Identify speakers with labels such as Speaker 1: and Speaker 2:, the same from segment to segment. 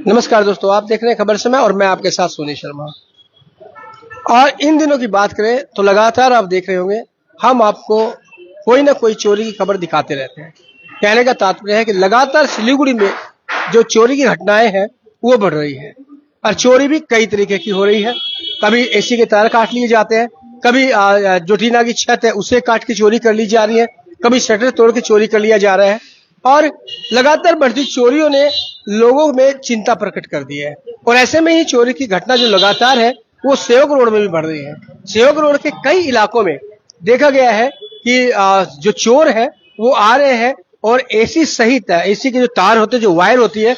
Speaker 1: नमस्कार दोस्तों, आप देख रहे हैं खबर समय और मैं आपके साथ सोनी शर्मा। और इन दिनों की बात करें तो लगातार आप देख रहे होंगे हम आपको कोई ना कोई चोरी की खबर दिखाते रहते हैं। कहने का तात्पर्य है कि लगातार सिलीगुड़ी में जो चोरी की घटनाएं हैं वो बढ़ रही है और चोरी भी कई तरीके की हो रही है। कभी एसी के तार काट लिए जाते हैं, कभी जो टीना की छत है उसे काट के चोरी कर ली जा रही है, कभी शटर तोड़ के चोरी कर लिया जा रहा है। और लगातार बढ़ती चोरियों ने लोगों में चिंता प्रकट कर दी है और ऐसे में ही चोरी की घटना जो लगातार है वो सेवक रोड में भी बढ़ रही है। सेवक रोड के कई इलाकों में देखा गया है कि जो चोर है वो आ रहे हैं और एसी सहित एसी के जो तार होते हैं, जो वायर होती है,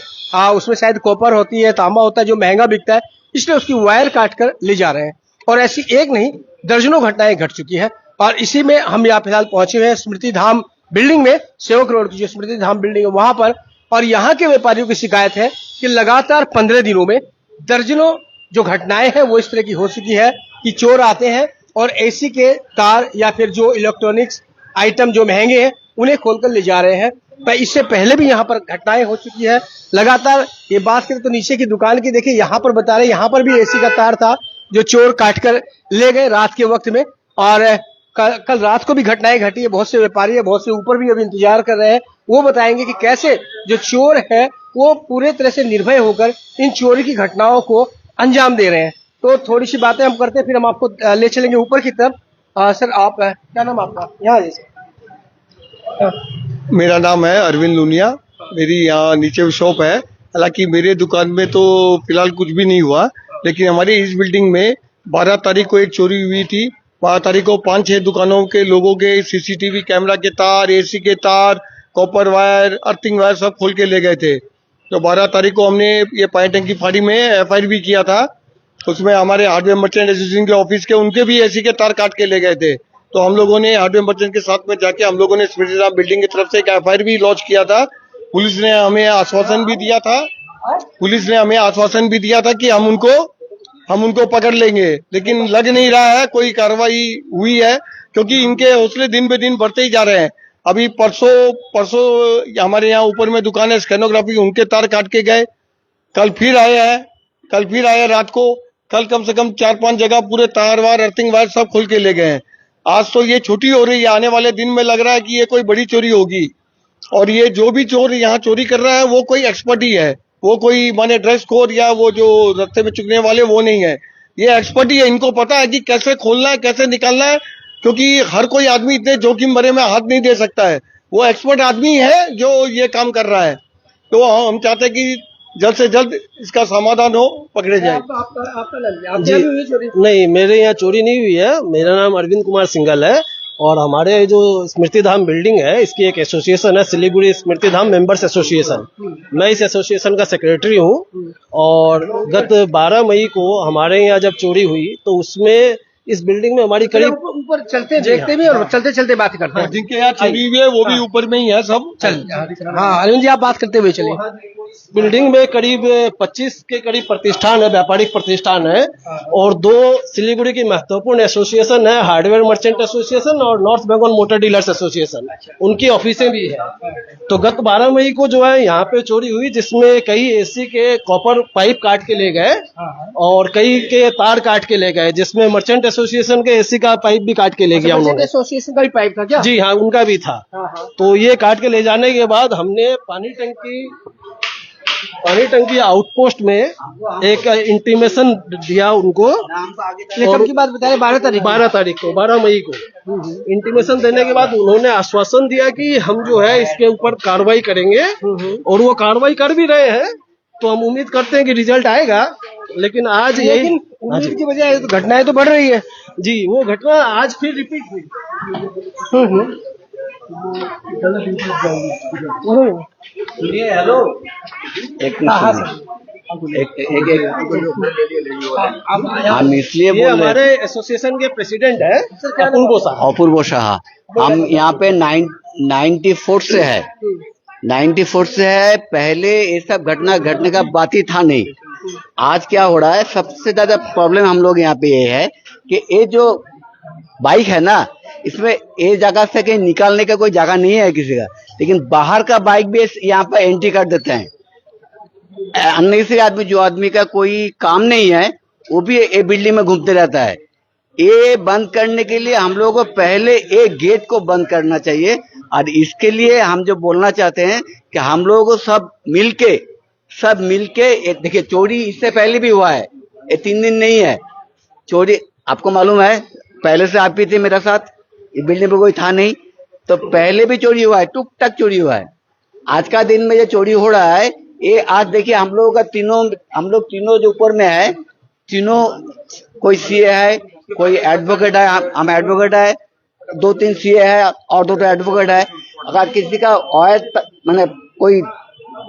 Speaker 1: उसमें शायद कॉपर होती है, तांबा होता है जो महंगा बिकता है, इसलिए उसकी वायर काट कर ले जा रहे हैं। और ऐसी एक नहीं दर्जनों घटनाएं घट चुकी है। और इसी में हम यहाँ फिलहाल पहुंचे हुए हैं स्मृति धाम बिल्डिंग में, सेवक रोड की जो स्मृति धाम बिल्डिंग है वहां पर। और यहाँ के व्यापारियों की शिकायत है कि लगातार 15 दिनों में दर्जनों जो घटनाएं हैं वो इस तरह की हो चुकी है कि चोर आते हैं और एसी के तार या फिर जो इलेक्ट्रॉनिक्स आइटम जो महंगे हैं उन्हें खोलकर ले जा रहे हैं। पर इससे पहले भी यहाँ पर घटनाएं हो चुकी है लगातार। ये बात करें तो नीचे की दुकान की, देखिए यहाँ पर बता रहे हैं यहाँ पर भी एसी का तार था जो चोर काट कर ले गए रात के वक्त में। और कल रात को भी घटनाएं घटी है। बहुत से व्यापारी है, बहुत से ऊपर भी अभी इंतजार कर रहे हैं, वो बताएंगे कि कैसे जो चोर है वो पूरे तरह से निर्भय होकर इन चोरी की घटनाओं को अंजाम दे रहे हैं। तो थोड़ी सी बातें हम करते हैं, फिर हम आपको ले चलेंगे ऊपर की तरफ। सर आप क्या नाम आपका? यहाँ
Speaker 2: मेरा नाम है अरविंद लूनिया। मेरी यहाँ नीचे शॉप है। हालांकि मेरे दुकान में तो फिलहाल कुछ भी नहीं हुआ, लेकिन हमारी इस बिल्डिंग में 12 तारीख को एक चोरी हुई थी। 12 तारीख को 5-6 दुकानों के लोगों के सीसीटीवी कैमरा के तार, एसी के तार, कॉपर वायर, अर्थिंग वायर सब खोल के ले गए थे। तो 12 तारीख को हमने ये पानी टंकी फाड़ी में एफआईआर भी किया था। उसमें हमारे हार्डवेयर मर्चेंट एसोसिएशन के ऑफिस के उनके भी एसी के तार काट के ले गए थे। तो हम लोगों ने हार्डवेयर मर्चेंट के साथ में जाके हम लोगों ने स्मृति धाम बिल्डिंग की तरफ से एक एफआईआर भी लॉन्च किया था। पुलिस ने हमें आश्वासन भी दिया था कि हम उनको पकड़ लेंगे, लेकिन लग नहीं रहा है कोई कार्रवाई हुई है, क्योंकि इनके हौसले दिन बे दिन बढ़ते ही जा रहे हैं। अभी परसों हमारे यहाँ ऊपर में दुकान है स्टेनोग्राफी, उनके तार काट के गए। कल फिर आए रात को। कल कम से कम 4-5 जगह पूरे तार वार, अर्थिंग वायर सब खोल के ले गए हैं। आज तो ये छोटी हो रही है, आने वाले दिन में लग रहा है कि ये कोई बड़ी चोरी होगी। और ये जो भी चोर यहाँ चोरी कर रहा है वो कोई एक्सपर्ट ही है, वो कोई माने ड्रेस कोड या वो जो रास्ते में चुगने वाले वो नहीं है, ये एक्सपर्ट ही है। इनको पता है कि कैसे खोलना है, कैसे निकालना है, क्योंकि हर कोई आदमी इतने जोखिम भरे में हाथ नहीं दे सकता है। वो एक्सपर्ट आदमी है जो ये काम कर रहा है। तो हम चाहते हैं कि जल्द से जल्द इसका समाधान हो, पकड़े जाए।
Speaker 1: आपका
Speaker 3: जी नहीं, मेरे यहाँ चोरी नहीं हुई है। मेरा नाम अरविंद कुमार सिंघल है और हमारे जो स्मृति धाम बिल्डिंग है इसकी एक एसोसिएशन है, सिलीगुड़ी स्मृति धाम मेंबर्स एसोसिएशन। मैं इस एसोसिएशन का सेक्रेटरी हूँ। और गत 12 मई को हमारे यहाँ जब चोरी हुई तो उसमें इस बिल्डिंग में हमारी करीब
Speaker 1: ऊपर चलते देखते भी और चलते चलते बात करते हैं।
Speaker 2: जिनके यहाँ चोरी हुई है वो भी ऊपर में ही है सब।
Speaker 1: हाँ अरविंद जी, आप बात करते हुए चलिए।
Speaker 3: बिल्डिंग में करीब 25 के करीब प्रतिष्ठान है, व्यापारिक प्रतिष्ठान है, और 2 सिलीगुड़ी की महत्वपूर्ण एसोसिएशन है, हार्डवेयर मर्चेंट एसोसिएशन और north Bengal motor dealers association. उनकी ऑफिसें भी है। तो गत 12 मई को जो है यहाँ पे चोरी हुई, जिसमें कई एसी के कॉपर पाइप काट के ले गए और कई के तार काट के ले गए, जिसमें मर्चेंट एसोसिएशन के एसी का पाइप भी काट के ले गया उन्होंने।
Speaker 1: एसोसिएशन का भी पाइप था क्या?
Speaker 3: जी हाँ, उनका भी था। तो ये काट के ले जाने के बाद हमने पानी टंकी आउटपोस्ट में एक इंटीमेशन दिया उनको।
Speaker 1: कब की बात बता रहे?
Speaker 3: 12 मई को इंटीमेशन देने के बाद उन्होंने आश्वासन दिया कि हम जो है इसके ऊपर कार्रवाई करेंगे, और वो कार्रवाई कर भी रहे हैं। तो हम उम्मीद करते हैं कि रिजल्ट आएगा। लेकिन आज यही
Speaker 1: उम्मीद की बजाय तो घटनाएं तो बढ़ रही है।
Speaker 3: जी, वो घटना आज फिर रिपीट हुई।
Speaker 4: हेलो, हम इसलिए
Speaker 3: ये हमारे एसोसिएशन के प्रेसिडेंट है
Speaker 4: अपूर्व शाह। हम यहाँ पे 94 से है। 94 से है। पहले ये सब घटना घटने का बात ही था नहीं। आज क्या हो रहा है, सबसे ज्यादा प्रॉब्लम हम लोग यहाँ पे ये है कि ये जो बाइक है ना, इसमें ये जगह से कहीं निकालने का कोई जगह नहीं है किसी का, लेकिन बाहर का बाइक भी यहाँ पर एंट्री कर देते हैं। अन्य से आदमी, जो आदमी का कोई काम नहीं है, वो भी ये बिल्डिंग में घूमते रहता है। ये बंद करने के लिए हम लोगों को पहले एक गेट को बंद करना चाहिए। और इसके लिए हम जो बोलना चाहते हैं कि हम लोगों को सब मिलके देखिए, चोरी इससे पहले भी हुआ है, ये 3 दिन नहीं है चोरी। आपको मालूम है, पहले से आप भी थे मेरे साथ, ये बिल्डिंग पे कोई था नहीं, तो पहले भी चोरी हुआ है, टुक टक चोरी हुआ है। आज का दिन में ये चोरी हो रहा है, ये आज देखिए हम लोग तीनों जो ऊपर में है, तीनों कोई सीए है, कोई एडवोकेट है, हम एडवोकेट है, 2-3 सीए है और 2 एडवोकेट है। अगर किसी का मैंने कोई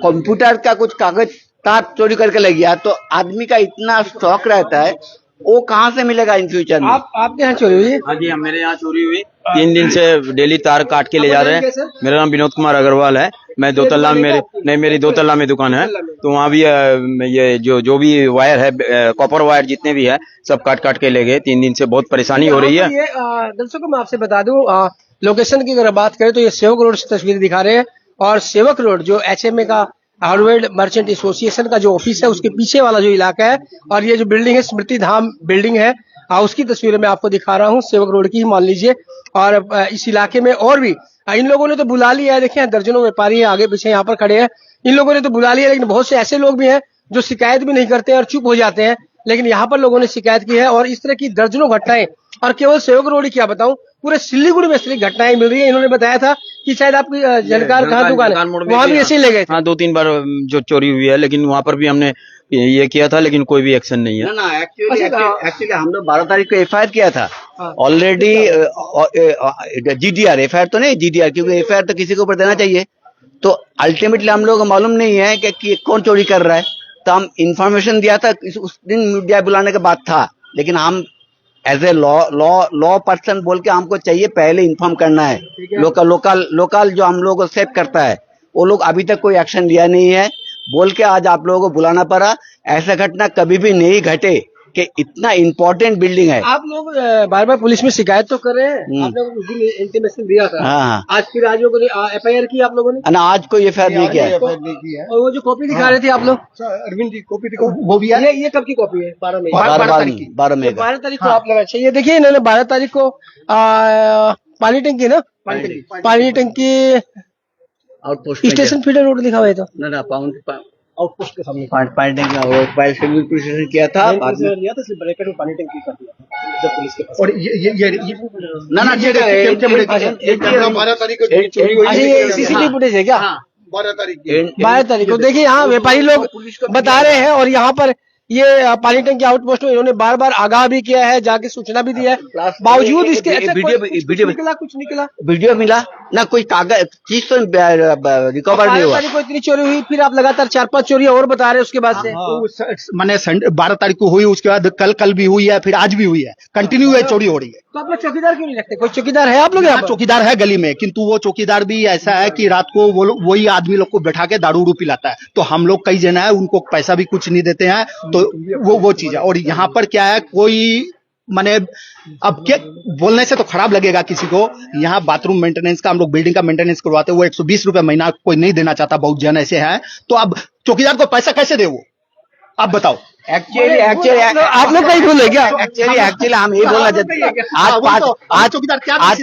Speaker 4: कंप्यूटर का कुछ कागज तार चोरी करके ले गया, तो आदमी का इतना शौक रहता है, वो कहाँ से मिलेगा इन फ्यूचर में।
Speaker 1: आपके यहाँ चोरी हुई?
Speaker 5: हाँ जी, मेरे यहाँ चोरी हुई। 3 दिन से डेली तार काट के ले जा रहे हैं। मेरा नाम विनोद कुमार अग्रवाल है। मैं 2 तल्ला में मेरी 2 तल्ला में दुकान है, तो वहाँ भी ये जो भी वायर है, कॉपर वायर जितने भी है, सब काट के ले गए। 3 दिन से बहुत परेशानी हो रही है।
Speaker 1: ये दर्शकों मैं आपसे बता दूं, लोकेशन की अगर बात करें तो ये सेवक रोड से तस्वीर दिखा रहे हैं, और सेवक रोड जो HMA का हार्डवेयर मर्चेंट एसोसिएशन का जो ऑफिस है, उसके पीछे वाला जो इलाका है, और ये जो बिल्डिंग है स्मृति धाम बिल्डिंग है, उसकी तस्वीरें मैं आपको दिखा रहा हूँ, सेवक रोड की ही मान लीजिए। और इस इलाके में और भी इन लोगों ने तो बुला लिया है, देखिए दर्जनों व्यापारी आगे पीछे यहाँ पर खड़े हैं, इन लोगों ने तो बुला लिया, लेकिन बहुत से ऐसे लोग भी हैं जो शिकायत भी नहीं करते हैं और चुप हो जाते हैं। लेकिन यहाँ पर लोगों ने शिकायत की है, और इस तरह की दर्जनों घटनाएं, और केवल सेवक रोड ही क्या बताऊं, पूरे सिल्लीगुड़ी में इस तरह की घटनाएं मिल रही है। इन्होंने बताया था कि शायद आपकी जानकार कहाँ दुकान है, वहां भी ऐसे ही ले गए थे।
Speaker 5: हाँ, 2-3 बार जो चोरी हुई है, लेकिन वहाँ पर भी हमने ये किया था, लेकिन कोई भी एक्शन नहीं है।
Speaker 4: ना एक्चुअली हम लोग 12 तारीख को FIR किया था ऑलरेडी। GDR FIR तो नहीं, GDR, क्योंकि FIR तो किसी के ऊपर देना चाहिए। तो अल्टीमेटली हम लोगों को मालूम नहीं है कि कौन चोरी कर रहा है, तो हम इंफॉर्मेशन दिया था, उस दिन मीडिया बुलाने के बाद था। लेकिन हम एज ए लॉ पर्सन बोल के हमको चाहिए पहले इन्फॉर्म करना है। लोकल जो हम लोगों को सेव करता है, वो लोग अभी तक कोई एक्शन लिया नहीं है, बोल के आज आप लोगों को बुलाना पड़ा। ऐसा घटना कभी भी नहीं घटे कि इतना इम्पोर्टेंट बिल्डिंग है।
Speaker 1: आप लोग बार बार पुलिस में शिकायत तो कर रहे हैं, आप लोगों को उस दिन इंटीमेशन दिया था।
Speaker 4: हाँ।
Speaker 1: आज फिर आज लोगों ने FIR की आप लोगों ने?
Speaker 4: ना, आज कोई FIR नहीं किया है।
Speaker 1: और वो जो कॉपी दिखा रहे थे आप लोग,
Speaker 2: अरविंद जी कॉपी दिखाओ, वो भी है।
Speaker 1: ये कब की कॉपी है? 12 मई
Speaker 4: 12 मई
Speaker 1: 12 तारीख को आप लगा चाहिए। देखिए इन्होंने 12 तारीख को पानी टंकी ना, पानी टंकी
Speaker 4: आउटपोस्ट
Speaker 1: स्टेशन फीडर रोड दिखा हुआ है, तो
Speaker 4: ना
Speaker 1: आउटपोस्ट के सामने
Speaker 4: पानी टैंक का वो फायर सर्विस किया था।
Speaker 1: लिया था, सिर्फ ब्रेकर में पानी टंकी कर दिया जब पुलिस के पास।
Speaker 2: और ये
Speaker 4: ना
Speaker 2: 12 तारीख को चोरी हुई
Speaker 1: अच्छा, ये CCTV फुटेज है क्या?
Speaker 2: 12 तारीख की।
Speaker 1: 12 तारीख को देखिए यहाँ व्यापारी लोग बता रहे हैं, और यहाँ पर ये पानी टंकी आउटपोस्ट में इन्होंने बार बार आगाह भी किया है, जाके सूचना भी दी है, बावजूद इसके कुछ निकला
Speaker 4: वीडियो मिला ना, कोई कागज चीज तो रिकवर नहीं हुआ।
Speaker 1: को इतनी चोरी हुई, फिर आप लगातार 4-5 चोरी और बता रहे हैं उसके बाद से।
Speaker 6: मैंने 12 तारीख को हुई, उसके बाद कल भी हुई है, फिर आज भी हुई है, कंटिन्यू है चोरी हो रही है।
Speaker 1: तो आप लोग चौकीदार क्यों नहीं रखते? कोई चौकीदार है आप लोग यहाँ?
Speaker 6: चौकीदार है गली में, किंतु वो चौकीदार भी ऐसा है कि रात को वही आदमी लोग को बैठा के दारू पिलाता है। तो हम लोग कई जना है, उनको पैसा भी कुछ नहीं देते हैं, तो वो चीज है। और यहाँ पर क्या है, कोई माने अब क्या बोलने से तो खराब लगेगा किसी को। यहाँ बाथरूम मेंटेनेंस का हम लोग बिल्डिंग का मेंटेनेंस करवाते हैं, वो 120 रुपए महीना कोई नहीं देना चाहता, बहुत जन ऐसे हैं। तो अब चौकीदार को पैसा कैसे दे वो, आप बताओ।
Speaker 4: एक्चुअली
Speaker 1: आप लोग कहीं भूल है क्या?
Speaker 4: एक्चुअली हम यही बोलना चाहते हैं। आज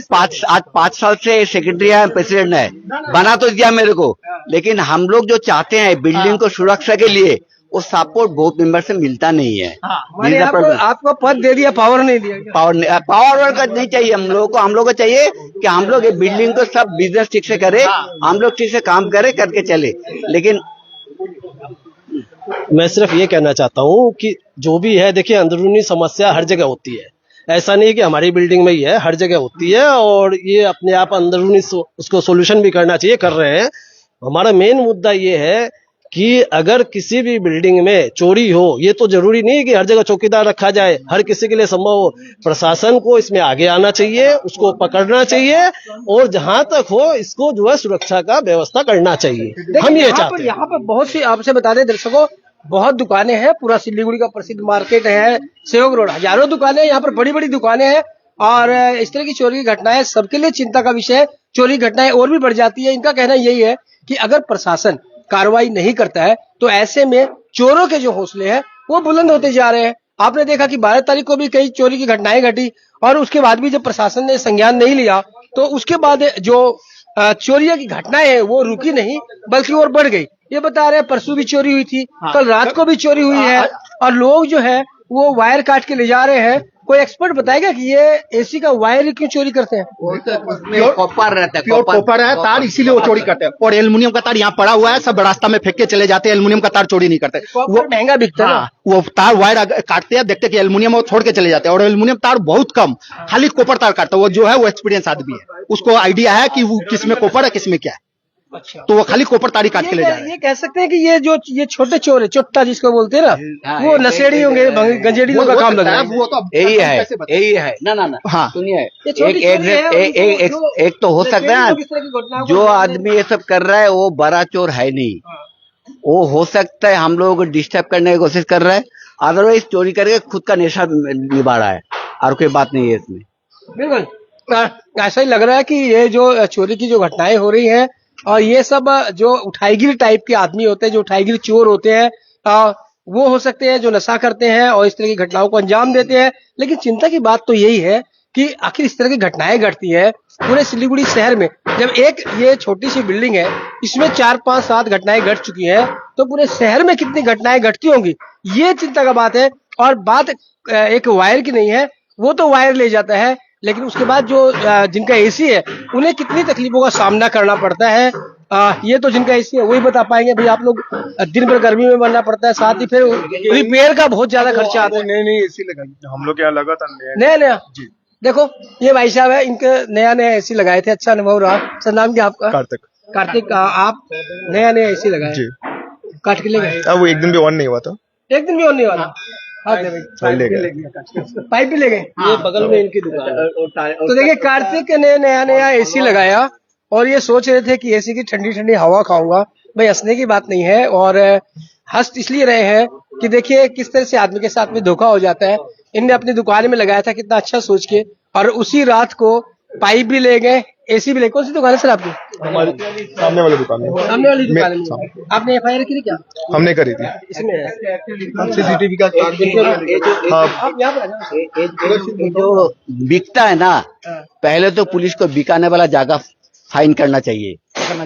Speaker 4: 5 साल से सेक्रेटरी है, प्रेसिडेंट है, बना तो दिया मेरे को, लेकिन हम लोग जो चाहते हैं बिल्डिंग को सुरक्षा के लिए, वो सपोर्ट बहुत मेंबर से मिलता नहीं है।
Speaker 1: आपको पद दे दिया, पावर नहीं दिया।
Speaker 4: पावर का नहीं चाहिए हम लोगों को। हम लोग को चाहिए कि हम लोग ये बिल्डिंग को सब बिजनेस ठीक से करे, हम लोग ठीक से काम करे, करके चले। लेकिन
Speaker 3: मैं सिर्फ ये कहना चाहता हूँ कि जो भी है, देखिए अंदरूनी समस्या हर जगह होती है, ऐसा नहीं है कि हमारी बिल्डिंग में ही है, हर जगह होती है, और ये अपने आप अंदरूनी उसको सोल्यूशन भी करना चाहिए, कर रहे हैं। हमारा मेन मुद्दा ये है कि अगर किसी भी बिल्डिंग में चोरी हो, ये तो जरूरी नहीं है कि हर जगह चौकीदार रखा जाए, हर किसी के लिए संभव हो। प्रशासन को इसमें आगे आना चाहिए, उसको पकड़ना चाहिए, और जहां तक हो इसको जो है सुरक्षा का व्यवस्था करना चाहिए। हम ये चाहते हैं।
Speaker 1: यहाँ पर बहुत सी, आपसे बता दें दर्शकों, बहुत दुकानें हैं, पूरा सिलीगुड़ी का प्रसिद्ध मार्केट है सेवक रोड, हजारों दुकानें यहाँ पर, बड़ी बड़ी दुकानें हैं, और इस तरह की चोरी की घटनाएं सबके लिए चिंता का विषय है। चोरी घटनाएं और भी बढ़ जाती है। इनका कहना यही है कि अगर प्रशासन कार्रवाई नहीं करता है तो ऐसे में चोरों के जो हौसले हैं वो बुलंद होते जा रहे हैं। आपने देखा कि 12 तारीख को भी कई चोरी की घटनाएं घटी और उसके बाद भी जब प्रशासन ने संज्ञान नहीं लिया तो उसके बाद जो चोरियों की घटनाएं हैं वो रुकी नहीं बल्कि और बढ़ गई। ये बता रहे हैं परसों भी चोरी हुई थी, कल रात को भी चोरी हुई है और लोग जो है वो वायर काट के ले जा रहे हैं। कोई एक्सपर्ट बताएगा कि ये एसी का वायर क्यों चोरी करते हैं?
Speaker 4: उसमें कॉपर रहता है,
Speaker 6: प्योर कॉपर है तार, इसीलिए वो चोरी करते हैं। और एल्युमिनियम का तार यहाँ पड़ा हुआ है, सब रास्ता में फेंक के चले जाते हैं। एल्युमिनियम का तार चोरी नहीं करते,
Speaker 1: वो महंगा बिकता है।
Speaker 6: हाँ, वो तार वायर काटते हैं, देखते हैं कि एल्युमिनियम वो छोड़ के चले जाते हैं। और एल्युमिनियम तार बहुत कम, खाली कॉपर तार काटता है। वो जो है वो एक्सपीरियंस आदमी है, उसको आइडिया है कि वो किसमें कॉपर है किसमें क्या है,
Speaker 1: अच्छा,
Speaker 6: तो वो खाली कॉपर तार ही काट के ले जा रहे हैं।
Speaker 1: ये कह सकते हैं कि ये छोटे चोर है, चोट्टा जिसको बोलते हैं ना, वो नशेड़ी होंगे, गंजेड़ियों का काम लग रहा है।
Speaker 6: वो तो अब
Speaker 4: यही है,
Speaker 6: कैसे बताएं?
Speaker 4: यही है ना।
Speaker 6: हाँ।
Speaker 4: सुनिए,
Speaker 1: ये छोटी चोरी है,
Speaker 4: एक तो हो सकता है ना, जो आदमी ये सब कर रहा है वो बड़ा चोर है नहीं, वो हो सकता है हम लोगों को डिस्टर्ब करने की कोशिश कर रहा है, अदरवाइज चोरी करके खुद का नेशा निभा रहा है और कोई बात नहीं है इसमें।
Speaker 1: बिल्कुल ऐसा ही लग रहा है कि ये जो चोरी की जो घटनाएं हो रही हैं और ये सब जो उठाईगिरी टाइप के आदमी होते हैं, जो उठाईगिरी चोर होते हैं, वो हो सकते हैं जो नशा करते हैं और इस तरह की घटनाओं को अंजाम देते हैं। लेकिन चिंता की बात तो यही है कि आखिर इस तरह की घटनाएं घटती है पूरे सिलीगुड़ी शहर में। जब एक ये छोटी सी बिल्डिंग है, इसमें 4, 5, 7 घटनाएं घट चुकी हैं, तो पूरे शहर में कितनी घटनाएं घटती होंगी, ये चिंता का बात है। और बात एक वायर की नहीं है, वो तो वायर ले जाता है, लेकिन उसके बाद जो जिनका एसी है उन्हें कितनी तकलीफों का सामना करना पड़ता है, ये तो जिनका एसी है वही बता पाएंगे। भाई आप लोग दिन भर गर्मी में बनना पड़ता है, साथ ही फिर रिपेयर का बहुत ज्यादा खर्चा आता है।
Speaker 7: नहीं एसी लगाई हम लोग यहाँ लगातार
Speaker 1: नया जी। देखो ये भाई साहब है, इनके नया एसी लगाए थे, अच्छा अनुभव रहा। सर नाम क्या आपका? कार्तिक। आप नया एसी लगाए जी, काट के ले गए?
Speaker 7: वो एक दिन भी ऑन नहीं हुआ था।
Speaker 1: एक दिन भी ऑन नहीं हुआ था? पाइप भी ले गए।
Speaker 3: ये बगल में इनकी दुकान है।
Speaker 1: तो देखिए कार्तिक ने नया एसी लगाया और ये सोच रहे थे कि एसी की ठंडी ठंडी हवा खाऊंगा। भाई हंसने की बात नहीं है, और हंस इसलिए रहे हैं कि देखिए किस तरह से आदमी के साथ में धोखा हो जाता है। इनने अपनी दुकान में लगाया था कितना अच्छा सोच के, और उसी रात को पाइप भी ले गए, एसी भी ले। कौन सी दुकान है सर आपकी?
Speaker 7: हमारी सामने वाली दुकान है।
Speaker 1: सामने वाली दुकान में आपने एफआईआर की क्या?
Speaker 7: हमने करी थी।
Speaker 1: इसमें
Speaker 7: सीसीटीवी का
Speaker 4: जो बिकता है ना, पहले तो पुलिस को बिकाने वाला जगह फाइन करना चाहिए,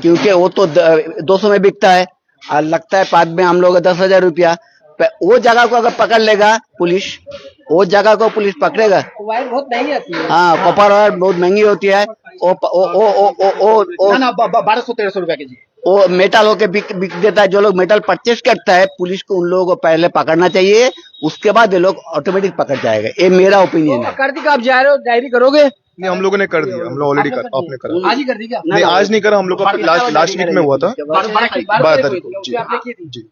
Speaker 4: क्योंकि वो तो 200 में बिकता है और लगता है बाद में हम लोग 10,000 रुपया। वो जगह को अगर पकड़ लेगा पुलिस, वो जगह को पुलिस पकड़ेगा।
Speaker 1: वायर बहुत महंगी आती है।
Speaker 4: हाँ, कॉपर वायर बहुत महंगी होती है। ओ
Speaker 6: 1200-1300 रुपया केजी।
Speaker 4: वो मेटल होके बिक देता है। जो लोग मेटल परचेस करता है, पुलिस को उन लोगों को पहले पकड़ना चाहिए, उसके बाद ये लोग ऑटोमेटिक पकड़ जाएगा। ये मेरा ओपिनियन है।
Speaker 1: कार्तिक आप जा रहे हो, डायरी करोगे?
Speaker 7: नहीं, हम लोगों ने कर दिया, हम लोग ऑलरेडी कर, आपने करा।
Speaker 1: आज ही कर दी क्या?
Speaker 7: नहीं आज नहीं करा, हम लोग का लास्ट वीक में हुआ था 12 तारीख को जी।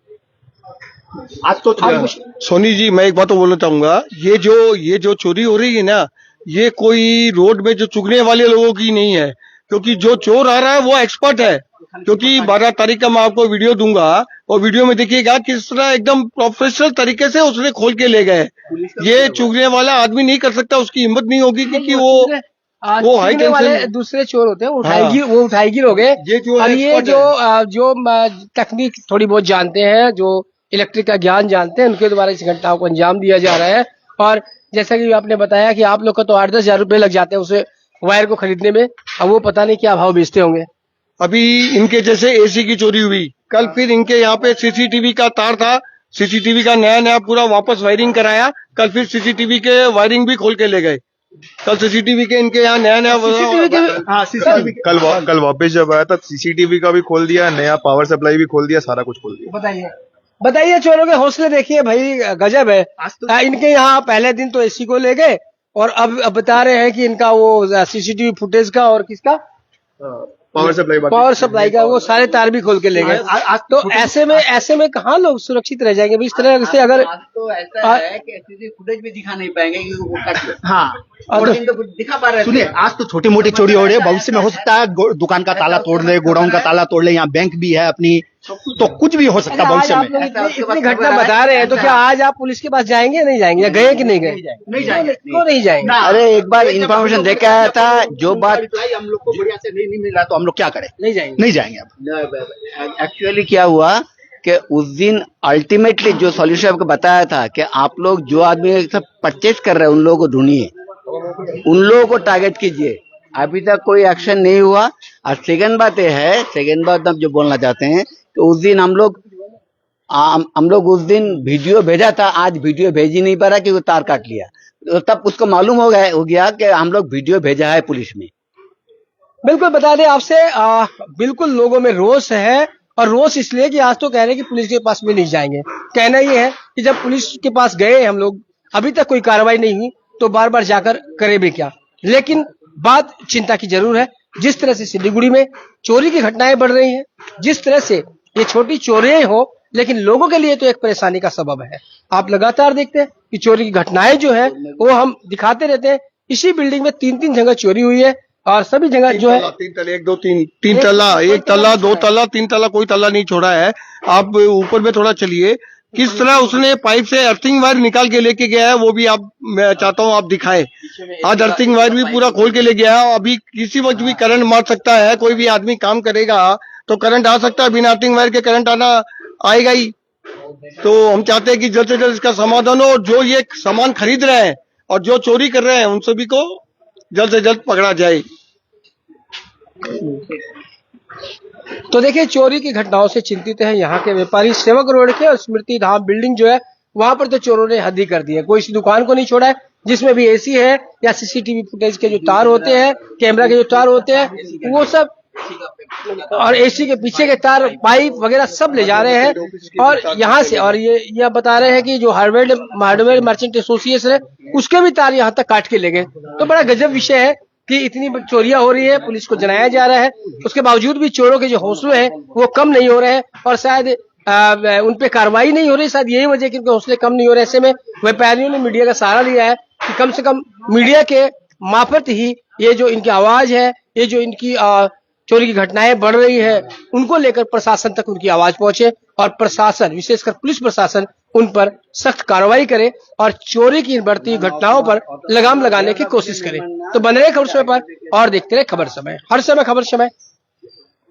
Speaker 6: आज तो
Speaker 2: सोनी जी मैं एक बात तो बोलना चाहूंगा, ये जो चोरी हो रही है ना, ये कोई रोड में जो चुगने वाले लोगों की नहीं है, क्योंकि जो चोर आ रहा है वो एक्सपर्ट है। क्योंकि 12 तारीख का मैं आपको वीडियो दूंगा और वीडियो में देखिएगा किस तरह एकदम प्रोफेशनल तरीके से उसने खोल के ले गए। ये चुगने वाला आदमी नहीं कर सकता, उसकी हिम्मत नहीं होगी, क्योंकि वो हाई टेंशन
Speaker 1: वाले दूसरे चोर होते हैं, वो उठाईगिर हो गए। और ये जो तकनीक थोड़ी बहुत जानते हैं, जो इलेक्ट्रिक का ज्ञान जानते हैं, उनके द्वारा इस घटनाओं को अंजाम दिया जा रहा है। और जैसा कि आपने बताया कि आप लोग को तो 8-10 हजार रुपए लग जाते हैं उसे वायर को खरीदने में, अब वो पता नहीं क्या भाव बेचते होंगे।
Speaker 2: अभी इनके जैसे एसी की चोरी हुई, कल फिर इनके यहाँ पे सीसीटीवी का तार था, सीसीटीवी का नया पूरा वापस वायरिंग कराया, कल फिर सीसीटीवी के वायरिंग भी खोल के ले गए। कल सीसीटीवी के इनके यहाँ नया
Speaker 7: कल वापस जब आया था सीसीटीवी का भी खोल दिया, नया पावर सप्लाई भी खोल दिया, सारा कुछ खोल दिया।
Speaker 1: बताइए चोरों के हौसले देखिए भाई, गजब है। इनके यहाँ पहले दिन तो एसी को ले गए और अब बता रहे हैं कि इनका वो सीसीटीवी फुटेज का और किसका पावर सप्लाई का वो सारे तार भी खोल के ले गए। तो ऐसे में कहाँ लोग सुरक्षित रह जाएंगे इस तरह से? अगर
Speaker 4: तो ऐसा है कि सीसीटीवी फुटेज भी दिखा नहीं पाएंगे क्योंकि वो कट।
Speaker 6: हाँ,
Speaker 4: और तो कुछ दिखा पा रहे।
Speaker 6: सुनिए, आज तो छोटी मोटी चोरी हो रही है, भविष्य में हो सकता है दुकान का ताला तोड़ ले, गोडाउन का ताला तोड़ ले, यहाँ बैंक भी है अपनी, तो कुछ भी हो सकता है
Speaker 1: आज
Speaker 6: भविष्य
Speaker 1: आप
Speaker 6: में।
Speaker 1: लोग इतनी घटना बता रहे हैं, तो क्या आज आप पुलिस के पास जाएंगे या नहीं जाएंगे, या गए कि नहीं गए?
Speaker 6: नहीं जाएंगे।
Speaker 1: क्यों नहीं जाएंगे?
Speaker 4: अरे एक बार इंफॉर्मेशन दे के आया था, जो बात
Speaker 6: रिप्लाई हम लोग को बढ़िया से नहीं मिल रहा, तो हम लोग क्या करें?
Speaker 1: नहीं जाएंगे।
Speaker 6: नहीं जाएंगे अब।
Speaker 4: एक्चुअली क्या हुआ कि उस दिन अल्टीमेटली जो सॉल्यूशन आपको बताया था कि आप लोग जो आदमी सब परचेज कर रहे हैं उन लोगों को ढूंढिए, उन लोगों को टारगेट कीजिए। अभी तक कोई एक्शन नहीं हुआ। और सेकंड बात ये है, सेकंड बात हम जो बोलना चाहते हैं कि उस दिन हम लोग उस दिन वीडियो भेजा था, आज वीडियो भेज ही नहीं पा रहा क्योंकि तार काट लिया। तो तब उसको मालूम हो गया कि हम लोग वीडियो भेजा है पुलिस में।
Speaker 1: बिल्कुल बता दें आपसे, बिल्कुल लोगों में रोष है, और रोष इसलिए कि आज तो कह रहे हैं कि पुलिस के पास में नहीं जाएंगे। कहना ये है कि जब पुलिस के पास गए हम लोग, अभी तक कोई कार्रवाई नहीं हुई, तो बार बार जाकर करे भी क्या। लेकिन बात चिंता की जरूर है, जिस तरह से सिलीगुड़ी में चोरी की घटनाएं बढ़ रही हैं, जिस तरह से ये छोटी चोरियां हो, लेकिन लोगों के लिए तो एक परेशानी का सबब है। आप लगातार देखते हैं कि चोरी की घटनाएं जो है वो हम दिखाते रहते हैं। इसी बिल्डिंग में 3-3 जगह चोरी हुई है, और सभी जगह जो है
Speaker 2: 3 तल्ला, 1 2 3 तल्ला, 1 तल्ला 2 तल्ला 3 तल्ला, कोई तल्ला नहीं छोड़ा है। आप ऊपर में थोड़ा चलिए, किस तरह उसने पाइप से अर्थिंग वायर निकाल के लेके गया है, वो भी मैं चाहता हूँ आप दिखाएं। आज अर्थिंग वायर भी पूरा खोल के ले गया है। अभी किसी वक्त भी करंट मार सकता है, कोई भी आदमी काम करेगा तो करंट आ सकता है, बिना अर्थिंग वायर के करंट आएगा ही। तो हम चाहते हैं कि जल्द से जल्द इसका समाधान हो, और जो ये सामान खरीद रहे हैं और जो चोरी कर रहे हैं उन सभी को जल्द से जल्द पकड़ा जाए।
Speaker 1: तो देखिए, चोरी की घटनाओं से चिंतित है यहाँ के व्यापारी। सेवक रोड के और स्मृति धाम बिल्डिंग जो है, वहां पर तो चोरों ने हद ही कर दी है। कोई इस दुकान को नहीं छोड़ा है जिसमें भी एसी है, या सीसीटीवी फुटेज के जो तार होते हैं, कैमरा के जो तार होते हैं, वो सब, और एसी के पीछे के तार, पाइप वगैरह सब ले जा रहे हैं। और यहाँ से, और ये बता रहे हैं कि जो हार्डवेयर मर्चेंट एसोसिएशन है, उसके भी तार यहाँ तक काट के ले गए। तो बड़ा गजब विषय है कि इतनी चोरियां हो रही है, पुलिस को जनाया जा रहा है, उसके बावजूद भी चोरों के जो हौसले हैं वो कम नहीं हो रहे हैं, और शायद उन पे कार्रवाई नहीं हो रही। शायद यही वजह कि उनके हौसले कम नहीं हो रहे। ऐसे में व्यापारियों ने मीडिया का सहारा लिया है कि कम से कम मीडिया के मार्फत ही ये जो इनकी आवाज है, ये जो इनकी चोरी की घटनाएं बढ़ रही है, उनको लेकर प्रशासन तक उनकी आवाज पहुंचे, और प्रशासन, विशेषकर पुलिस प्रशासन, उन पर सख्त कार्रवाई करे और चोरी की बढ़ती घटनाओं पर लगाम लगाने की कोशिश करे। तो बने रहे खबर समय पर और देखते रहे खबर समय, हर समय खबर समय।